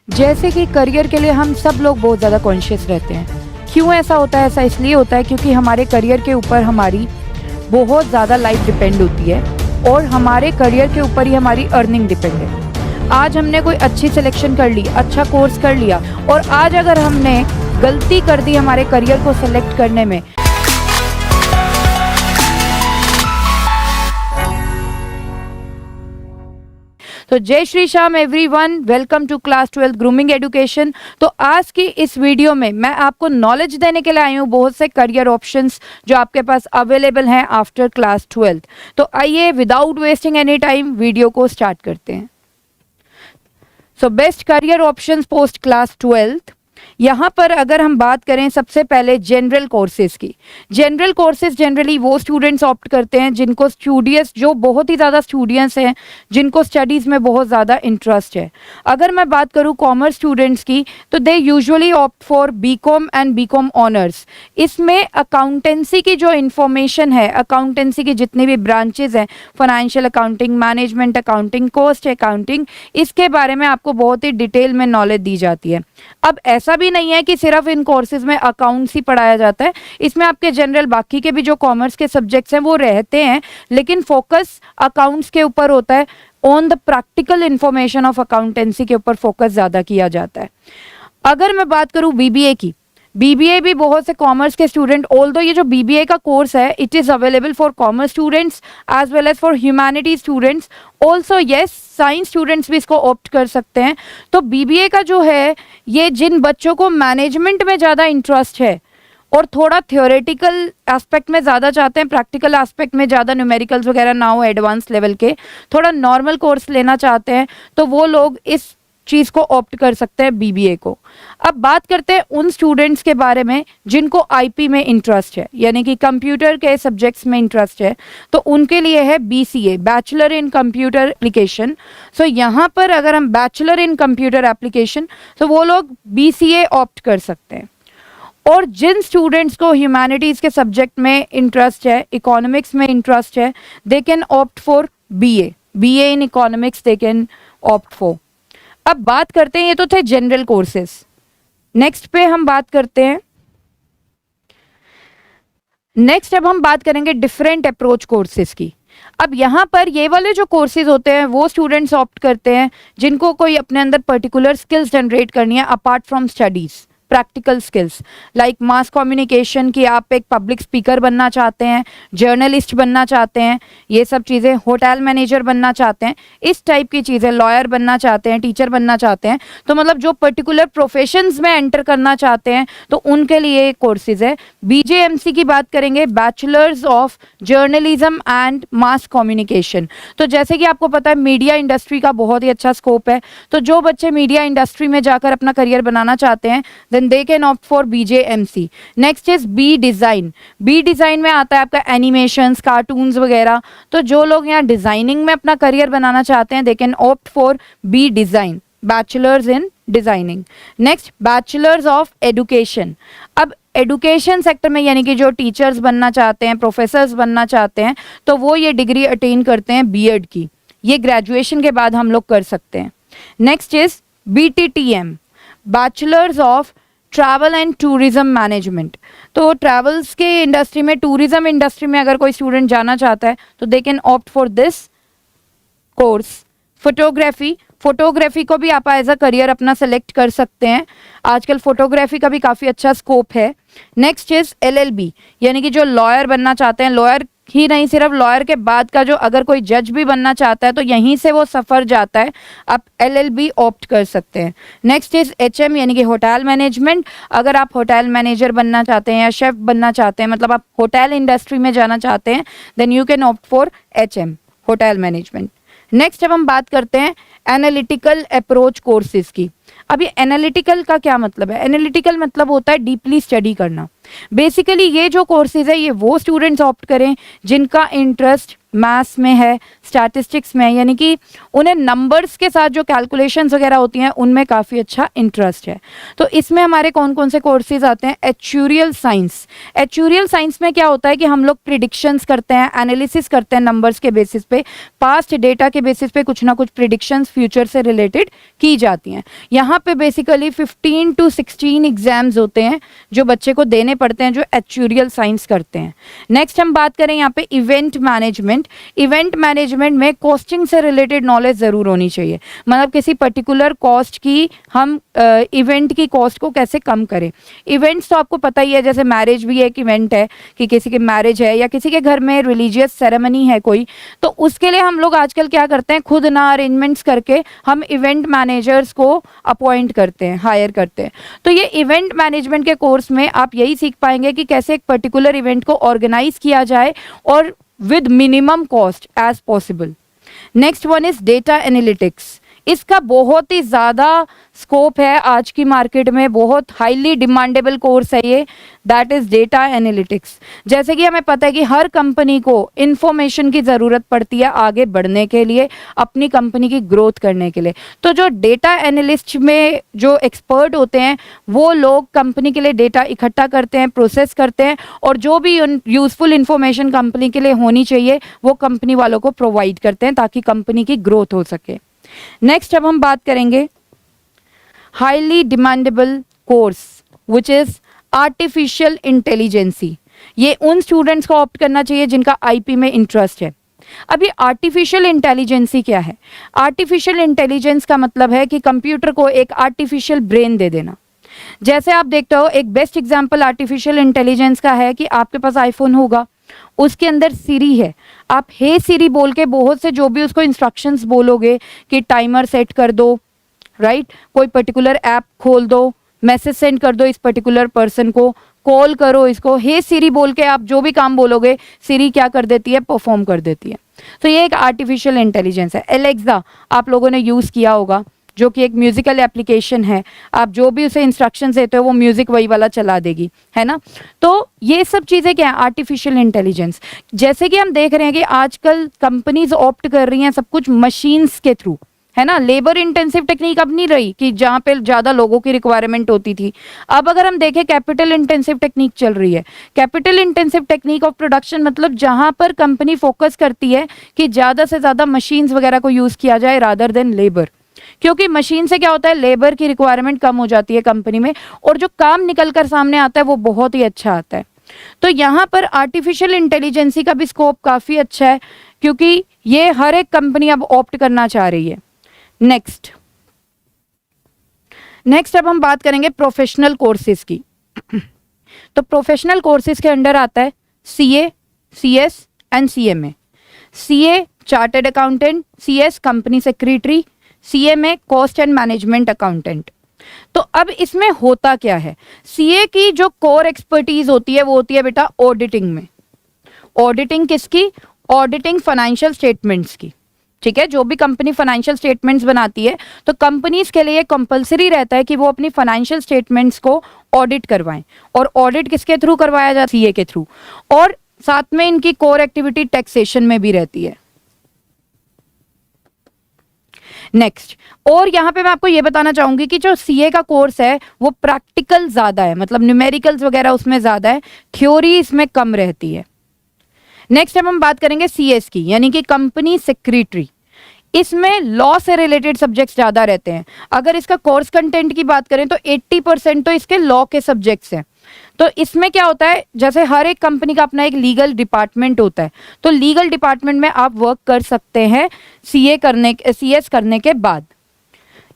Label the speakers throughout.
Speaker 1: जैसे कि करियर के लिए हम सब लोग बहुत ज़्यादा कॉन्शियस रहते हैं। क्यों ऐसा होता है? ऐसा इसलिए होता है क्योंकि हमारे करियर के ऊपर हमारी बहुत ज़्यादा लाइफ डिपेंड होती है और हमारे करियर के ऊपर ही हमारी अर्निंग डिपेंड है। आज हमने कोई अच्छी सिलेक्शन कर ली, अच्छा कोर्स कर लिया, और आज अगर हमने गलती कर दी हमारे करियर को सेलेक्ट करने में, तो जय Shri Shyam everyone, welcome to class 12 grooming education. तो आज की इस वीडियो में मैं आपको नॉलेज देने के लिए आई हूँ बहुत से करियर ऑप्शंस जो आपके पास अवेलेबल हैं आफ्टर क्लास 12। तो आइए without wasting any time video को स्टार्ट करते हैं। So best career options post class 12। यहाँ पर अगर हम बात करें सबसे पहले जनरल कोर्सेज की, जनरल कोर्सेज जनरली वो स्टूडेंट्स ऑप्ट करते हैं जिनको जो बहुत ही ज़्यादा स्टूडियस हैं, जिनको स्टडीज़ में बहुत ज़्यादा इंटरेस्ट है। अगर मैं बात करूँ कॉमर्स स्टूडेंट्स की, तो they usually opt for BCom and BCom honours. इसमें अकाउंटेंसी की जो इन्फॉर्मेशन है, अकाउंटेंसी की जितनी भी ब्रांचेज हैं, financial accounting, management accounting, cost accounting, इसके बारे में आपको बहुत ही डिटेल में नॉलेज दी जाती है। अब ऐसा भी नहीं है कि सिर्फ इन कोर्सेज में अकाउंट्स ही पढ़ाया जाता है, इसमें आपके जनरल बाकी के भी जो कॉमर्स के सब्जेक्ट्स हैं वो रहते हैं, लेकिन फोकस अकाउंट्स के ऊपर होता है। On the practical information of accountancy के ऊपर फोकस ज़्यादा किया जाता है। अगर मैं बात करूँ बीबीए की, बीबीए भी बहुत से कॉमर्स के स्टूडेंट, ऑल्दो ये जो बीबीए का कोर्स है it is available for commerce students as well as for humanity students, also yes science students भी इसको ऑप्ट कर सकते हैं। तो बीबीए का जो है, ये जिन बच्चों को मैनेजमेंट में ज़्यादा इंटरेस्ट है और थोड़ा थ्योरेटिकल एस्पेक्ट में ज़्यादा चाहते हैं, प्रैक्टिकल एस्पेक्ट में ज़्यादा न्यूमेरिकल्स वगैरह ना हो, एडवांस लेवल के थोड़ा नॉर्मल कोर्स लेना चाहते हैं, तो वो लोग इस चीज़ को ऑप्ट कर सकते हैं बीबीए को। अब बात करते हैं उन स्टूडेंट्स के बारे में जिनको आईपी में इंटरेस्ट है, यानी कि कंप्यूटर के सब्जेक्ट्स में इंटरेस्ट है, तो उनके लिए है BCA, bachelor in computer application. So यहाँ पर अगर हम बैचलर इन कंप्यूटर एप्लीकेशन, तो वो लोग बीसीए ऑप्ट कर सकते हैं। और जिन स्टूडेंट्स को ह्यूमैनिटीज़ के सब्जेक्ट में इंटरेस्ट है, इकोनॉमिक्स में इंटरेस्ट है, they can opt for BA in economics they can opt for. अब बात करते हैं, ये तो थे जनरल कोर्सेज। नेक्स्ट पे हम बात करते हैं, अब हम बात करेंगे डिफरेंट अप्रोच कोर्सेज की। अब यहाँ पर ये वाले जो कोर्सेज होते हैं वो स्टूडेंट्स ऑप्ट करते हैं जिनको कोई अपने अंदर पर्टिकुलर स्किल्स जनरेट करनी है apart from studies, practical skills like mass communication की, आप एक पब्लिक स्पीकर बनना चाहते हैं, जर्नलिस्ट बनना चाहते हैं, ये सब चीज़ें, होटल मैनेजर बनना चाहते हैं, इस टाइप की चीज़ें, लॉयर बनना चाहते हैं, टीचर बनना चाहते हैं, तो मतलब जो पर्टिकुलर प्रोफेशंस में एंटर करना चाहते हैं तो उनके लिए कोर्सेज है। बीजेएमसी की बात करेंगे, bachelors of journalism and mass communication. तो जैसे कि आपको पता है मीडिया इंडस्ट्री का बहुत ही अच्छा स्कोप है, तो जो बच्चे मीडिया इंडस्ट्री में जाकर अपना करियर बनाना चाहते हैं then they can opt for BJMC. Next is B design. B design में आता है आपका एनिमेशंस, कार्टून्स वगैरह, तो जो लोग यहाँ डिज़ाइनिंग में अपना करियर बनाना चाहते हैं they can opt for B design, bachelors in designing. Next bachelors of education. अब एडुकेशन सेक्टर में यानी कि जो टीचर्स बनना चाहते हैं, प्रोफेसर्स बनना चाहते हैं, तो वो ये डिग्री अटेन करते हैं बीएड की, ये ग्रेजुएशन के बाद हम लोग कर सकते हैं। Next is BTTM, bachelors of travel and tourism management. तो ट्रैवल्स के इंडस्ट्री में, टूरिज्म इंडस्ट्री में अगर कोई स्टूडेंट जाना चाहता है तो they can opt for this course. Photography को भी आप एज अ करियर अपना सेलेक्ट कर सकते हैं, आजकल फोटोग्राफी का भी काफ़ी अच्छा स्कोप है। नेक्स्ट इज LLB, यानी कि जो लॉयर बनना चाहते हैं, लॉयर ही नहीं, सिर्फ लॉयर के बाद का जो अगर कोई जज भी बनना चाहता है तो यहीं से वो सफ़र जाता है, आप LLB ऑप्ट कर सकते हैं। नेक्स्ट इज HM, यानी कि होटल मैनेजमेंट। अगर आप होटल मैनेजर बनना चाहते हैं या शेफ बनना चाहते हैं, मतलब आप होटल इंडस्ट्री में जाना चाहते हैं, then you can opt for HM, hotel management. Next अब हम बात करते हैं एनालिटिकल अप्रोच कोर्सेज की। अब ये एनालिटिकल का क्या मतलब है? एनालिटिकल मतलब होता है डीपली स्टडी करना। बेसिकली ये जो कोर्सेज है ये वो स्टूडेंट्स ऑप्ट करें जिनका इंटरेस्ट मैथ्स में है, स्टैटिस्टिक्स में है, यानी कि उन्हें नंबर्स के साथ जो कैलकुलेशंस वगैरह होती हैं उनमें काफ़ी अच्छा इंटरेस्ट है। तो इसमें हमारे कौन कौन से कोर्सेज आते हैं? Actuarial science. एक्चुरियल साइंस में क्या होता है कि हम लोग प्रिडिक्शंस करते हैं, एनालिसिस करते हैं नंबर्स के बेसिस पे, पास्ट डेटा के बेसिस पे कुछ ना कुछ प्रिडिक्शंस फ्यूचर से रिलेटेड की जाती हैं। यहाँ पे बेसिकली 15 to 16 एग्जाम्स होते हैं जो बच्चे को देने पड़ते हैं जो एक्चुरियल साइंस करते हैं। नेक्स्ट हम बात करें यहाँ पे इवेंट मैनेजमेंट। इवेंट मैनेजमेंट में कॉस्टिंग से रिलेटेड नॉलेज ज़रूर होनी चाहिए, मतलब किसी पर्टिकुलर कॉस्ट की हम इवेंट की कॉस्ट को कैसे कम करें। इवेंट्स तो आपको पता ही है, जैसे मैरिज भी एक इवेंट है कि किसी की मैरिज है या किसी के घर में रिलीजियस सेरेमनी है कोई, तो उसके लिए हम लोग आजकल क्या करते हैं, खुद ना अरेंजमेंट्स करके हम इवेंट मैनेजर्स को अपॉइंट करते हैं, हायर करते हैं। तो ये इवेंट मैनेजमेंट के कोर्स में आप यही सीख पाएंगे कि कैसे एक पर्टिकुलर इवेंट को ऑर्गेनाइज किया जाए और with minimum cost as possible. Next one is data analytics. इसका बहुत ही ज़्यादा स्कोप है आज की मार्केट में, बहुत हाईली डिमांडेबल कोर्स है ये, दैट इज़ डेटा एनालिटिक्स। जैसे कि हमें पता है कि हर कंपनी को इंफॉर्मेशन की ज़रूरत पड़ती है आगे बढ़ने के लिए, अपनी कंपनी की ग्रोथ करने के लिए। तो जो डेटा एनालिस्ट में जो एक्सपर्ट होते हैं वो लोग कंपनी के लिए डेटा इकट्ठा करते हैं, प्रोसेस करते हैं, और जो भी यूज़फुल इंफॉर्मेशन कंपनी के लिए होनी चाहिए वो कंपनी वालों को प्रोवाइड करते हैं ताकि कंपनी की ग्रोथ हो सके। नेक्स्ट अब हम बात करेंगे highly demandable course which is artificial intelligency. ये उन स्टूडेंट्स को ऑप्ट करना चाहिए जिनका आईपी में इंटरेस्ट है। अभी आर्टिफिशियल इंटेलिजेंसी क्या है? आर्टिफिशियल इंटेलिजेंस का मतलब है कि कंप्यूटर को एक आर्टिफिशियल ब्रेन दे देना। जैसे आप देखते हो, एक बेस्ट एग्जांपल आर्टिफिशियल इंटेलिजेंस का है कि आपके पास आईफोन होगा, उसके अंदर सीरी है, आप हे सीरी बोल के बहुत से जो भी उसको इंस्ट्रक्शंस बोलोगे कि टाइमर सेट कर दो, राइट, कोई पर्टिकुलर ऐप खोल दो, मैसेज सेंड कर दो इस पर्टिकुलर पर्सन को, कॉल करो इसको, हे सीरी बोल के आप जो भी काम बोलोगे सीरी क्या कर देती है, परफॉर्म कर देती है। तो ये एक आर्टिफिशियल इंटेलिजेंस है। एलेक्सा आप लोगों ने यूज़ किया होगा, जो कि एक म्यूजिकल एप्लीकेशन है, आप जो भी उसे इंस्ट्रक्शंस देते हो वो म्यूजिक वही वाला चला देगी, है ना। तो ये सब चीज़ें क्या है, आर्टिफिशियल इंटेलिजेंस। जैसे कि हम देख रहे हैं कि आजकल कंपनीज ऑप्ट कर रही हैं सब कुछ मशीन्स के थ्रू, है ना। लेबर इंटेंसिव टेक्निक अब नहीं रही कि जहाँ पे ज़्यादा लोगों की रिक्वायरमेंट होती थी। अब अगर हम देखें कैपिटल इंटेंसिव टेक्निक चल रही है। Capital intensive technique of production मतलब जहाँ पर कंपनी फोकस करती है कि ज़्यादा से ज़्यादा मशीन्स वगैरह को यूज़ किया जाए रादर देन लेबर, क्योंकि मशीन से क्या होता है, लेबर की रिक्वायरमेंट कम हो जाती है कंपनी में और जो काम निकल कर सामने आता है वो बहुत ही अच्छा आता है। तो यहाँ पर आर्टिफिशियल इंटेलिजेंसी का भी स्कोप काफ़ी अच्छा है क्योंकि ये हर एक कंपनी अब ऑप्ट करना चाह रही है। नेक्स्ट अब हम बात करेंगे प्रोफेशनल कोर्सेज की। तो प्रोफेशनल कोर्सेज के अंडर आता है CA, CS and CMA. CA chartered accountant, CS company secretary, CMA cost and management accountant. तो अब इसमें होता क्या है, सीए की जो कोर एक्सपर्टीज होती है वो होती है बेटा ऑडिटिंग में। ऑडिटिंग किसकी? ऑडिटिंग फाइनेंशियल स्टेटमेंट्स की, ठीक है। जो भी कंपनी फाइनेंशियल स्टेटमेंट्स बनाती है तो कंपनीज के लिए कंपलसरी रहता है कि वो अपनी फाइनेंशियल स्टेटमेंट्स को ऑडिट करवाएं, और ऑडिट किसके थ्रू करवाया जाता है? सीए के थ्रू। और साथ में इनकी कोर एक्टिविटी टैक्सेशन में भी रहती है। नेक्स्ट, और यहाँ पे मैं आपको ये बताना चाहूंगी कि जो सीए का कोर्स है वो प्रैक्टिकल ज्यादा है, मतलब न्यूमेरिकल्स वगैरह उसमें ज्यादा है, थ्योरी इसमें कम रहती है। नेक्स्ट अब हम बात करेंगे सीएस की, यानी कि कंपनी सेक्रेटरी। इसमें लॉ से रिलेटेड सब्जेक्ट्स ज़्यादा रहते हैं। अगर इसका कोर्स कंटेंट की बात करें तो 80% तो इसके लॉ के सब्जेक्ट्स हैं। तो इसमें क्या होता है, जैसे हर एक कंपनी का अपना एक लीगल डिपार्टमेंट होता है, तो लीगल डिपार्टमेंट में आप वर्क कर सकते हैं सीएस करने के बाद।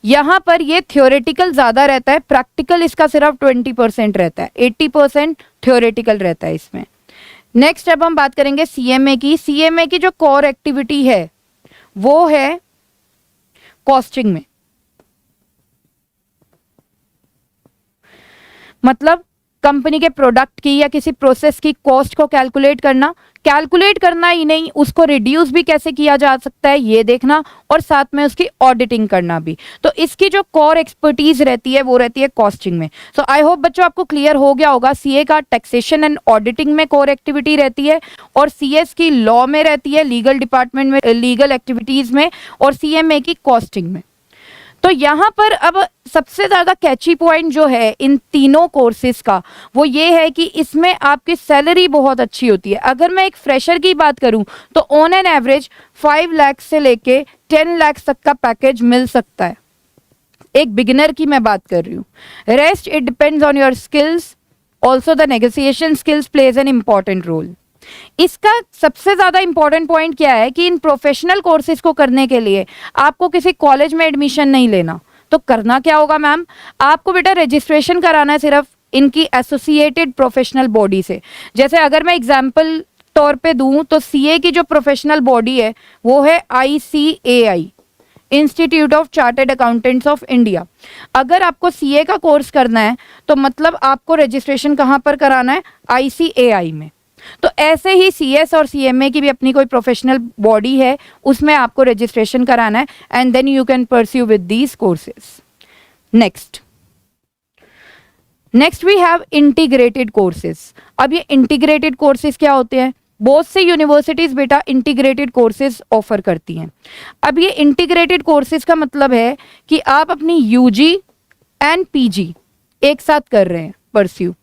Speaker 1: यहाँ पर ये थ्योरेटिकल ज़्यादा रहता है, प्रैक्टिकल इसका सिर्फ 20% रहता है, 80% थ्योरेटिकल रहता है इसमें। नेक्स्ट अब हम बात करेंगे सीएमए की। सीएमए की जो कोर एक्टिविटी है वो है कॉस्टिंग में, मतलब कंपनी के प्रोडक्ट की या किसी प्रोसेस की कॉस्ट को कैलकुलेट करना ही नहीं, उसको रिड्यूस भी कैसे किया जा सकता है ये देखना, और साथ में उसकी ऑडिटिंग करना भी। तो इसकी जो कोर एक्सपर्टीज रहती है वो रहती है कॉस्टिंग में। सो आई होप बच्चों आपको क्लियर हो गया होगा, सीए का टैक्सेशन एंड ऑडिटिंग में कोर एक्टिविटी रहती है, और सीएस की लॉ में रहती है, लीगल डिपार्टमेंट में लीगल एक्टिविटीज में, और सीएमए की कॉस्टिंग में। तो यहाँ पर अब सबसे ज़्यादा कैची पॉइंट जो है इन तीनों कोर्सेज का वो ये है कि इसमें आपकी सैलरी बहुत अच्छी होती है। अगर मैं एक फ्रेशर की बात करूं तो ऑन एन एवरेज 5 लाख से लेके 10 लाख तक का पैकेज मिल सकता है। एक बिगिनर की मैं बात कर रही हूँ। Rest it depends on your skills, also the negotiation skills plays an important role. इसका सबसे ज्यादा इंपॉर्टेंट पॉइंट क्या है कि इन प्रोफेशनल कोर्सेज को करने के लिए आपको किसी कॉलेज में एडमिशन नहीं लेना। तो करना क्या होगा मैम, आपको बेटा रजिस्ट्रेशन कराना है सिर्फ इनकी एसोसिएटेड प्रोफेशनल बॉडी से। जैसे अगर मैं एग्जांपल तौर पे दूं तो सीए की जो प्रोफेशनल बॉडी है वो है ICAI, institute of chartered accountants of India. अगर आपको सीए का कोर्स करना है तो मतलब आपको रजिस्ट्रेशन कहाँ पर कराना है, ICAI में। तो ऐसे ही सीएस और सीएमए की भी अपनी कोई प्रोफेशनल बॉडी है, उसमें आपको रजिस्ट्रेशन कराना है, and then you can pursue with these courses. Next we have integrated courses. अब ये इंटीग्रेटेड कोर्सेज क्या होते हैं, बहुत से यूनिवर्सिटीज बेटा इंटीग्रेटेड कोर्सेज ऑफर करती हैं। अब ये इंटीग्रेटेड कोर्सेज का मतलब है कि आप अपनी यूजी एंड पीजी एक साथ कर रहे हैं pursue.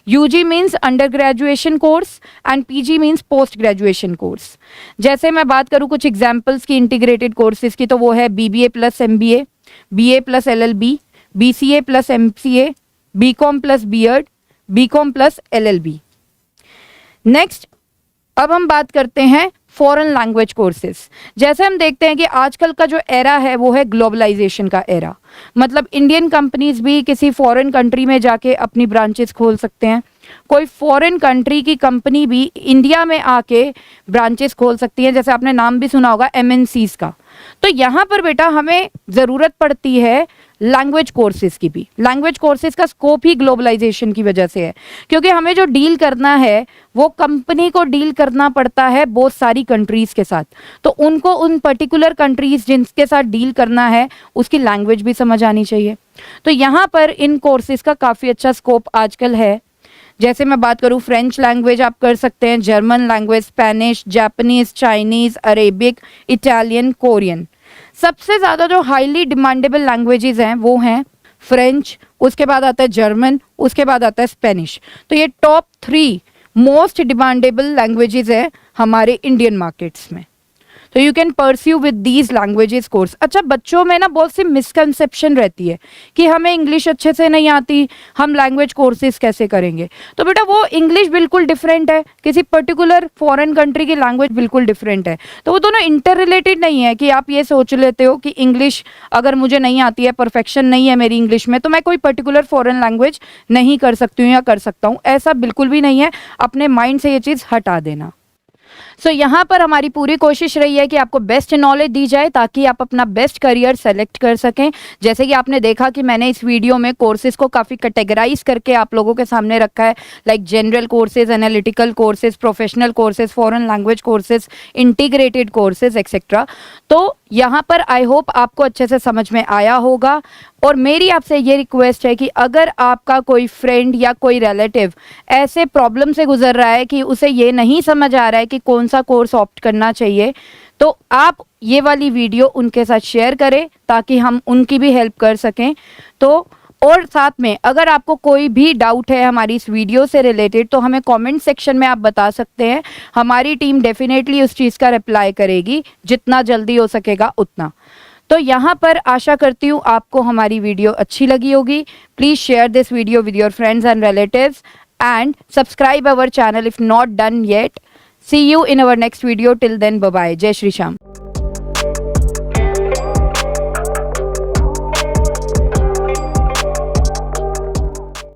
Speaker 1: UG means under graduation course and PG means post graduation course. जैसे मैं बात करूँ कुछ एग्जाम्पल्स की इंटीग्रेटेड कोर्सेज की, तो वो है BBA plus MBA, BA plus LLB, BCA plus MCA, BCom plus BEd, BCom plus LLB। Next अब हम बात करते हैं फॉरेन लैंग्वेज कोर्सेज। जैसे हम देखते हैं कि आजकल का जो एरा है वो है ग्लोबलाइजेशन का एरा, मतलब इंडियन कंपनीज भी किसी फॉरेन कंट्री में जाके अपनी ब्रांचेस खोल सकते हैं, कोई फॉरेन कंट्री की कंपनी भी इंडिया में आके ब्रांचेस खोल सकती है। जैसे आपने नाम भी सुना होगा MNCs का। तो यहाँ पर बेटा हमें ज़रूरत पड़ती है लैंग्वेज कोर्सेज की भी। लैंग्वेज कोर्सेज का स्कोप ही ग्लोबलाइजेशन की वजह से है, क्योंकि हमें जो डील करना है वो कंपनी को डील करना पड़ता है बहुत सारी कंट्रीज के साथ। तो उनको उन पर्टिकुलर कंट्रीज जिनके साथ डील करना है उसकी लैंग्वेज भी समझ आनी चाहिए। तो यहाँ पर इन कोर्सेज का काफ़ी अच्छा स्कोप आजकल है। जैसे मैं बात करूँ फ्रेंच लैंग्वेज आप कर सकते हैं, German language, Spanish, Japanese, Chinese, Arabic, Italian, Korean. सबसे ज़्यादा जो हाईली डिमांडेबल लैंग्वेजेस हैं वो हैं फ्रेंच, उसके बाद आता है जर्मन, उसके बाद आता है स्पेनिश। तो ये टॉप 3 मोस्ट डिमांडेबल लैंग्वेजेस है हमारे इंडियन मार्केट्स में। तो you can pursue with these languages course. अच्छा, बच्चों में ना बहुत सी मिसकंसेप्शन रहती है कि हमें इंग्लिश अच्छे से नहीं आती, हम लैंग्वेज कोर्सेज कैसे करेंगे। तो बेटा वो इंग्लिश बिल्कुल डिफरेंट है, किसी पर्टिकुलर फॉरेन कंट्री की लैंग्वेज बिल्कुल डिफरेंट है। तो वो दोनों इंटर रिलेटेड नहीं है कि आप ये सोच लेते हो कि इंग्लिश अगर मुझे नहीं आती है, परफेक्शन नहीं है मेरी इंग्लिश में, तो मैं कोई पर्टिकुलर फॉरेन लैंग्वेज नहीं कर सकती हूँ या कर सकता हूँ। ऐसा बिल्कुल भी नहीं है, अपने माइंड से ये चीज़ हटा देना। सो यहाँ पर हमारी पूरी कोशिश रही है कि आपको बेस्ट नॉलेज दी जाए ताकि आप अपना बेस्ट करियर सेलेक्ट कर सकें। जैसे कि आपने देखा कि मैंने इस वीडियो में कोर्सेज को काफ़ी कैटेगराइज करके आप लोगों के सामने रखा है, like general courses, analytical courses, professional courses, foreign language courses, integrated courses etcetera. तो यहाँ पर आई होप आपको अच्छे से समझ में आया होगा। और मेरी आपसे ये रिक्वेस्ट है कि अगर आपका कोई फ्रेंड या कोई रिलेटिव ऐसे प्रॉब्लम से गुजर रहा है कि उसे ये नहीं समझ आ रहा है कि कौन सा कोर्स ऑप्ट करना चाहिए, तो आप ये वाली वीडियो उनके साथ शेयर करें ताकि हम उनकी भी हेल्प कर सकें। तो और साथ में अगर आपको कोई भी डाउट है हमारी इस वीडियो से रिलेटेड तो हमें कमेंट सेक्शन में आप बता सकते हैं। हमारी टीम डेफिनेटली उस चीज़ का रिप्लाई करेगी, जितना जल्दी हो सकेगा उतना। तो यहाँ पर आशा करती हूँ आपको हमारी वीडियो अच्छी लगी होगी। Please share this video with your friends and relatives and subscribe our channel if not done yet. See you in our next video. Till then, bye bye. Jai Shri Shyam.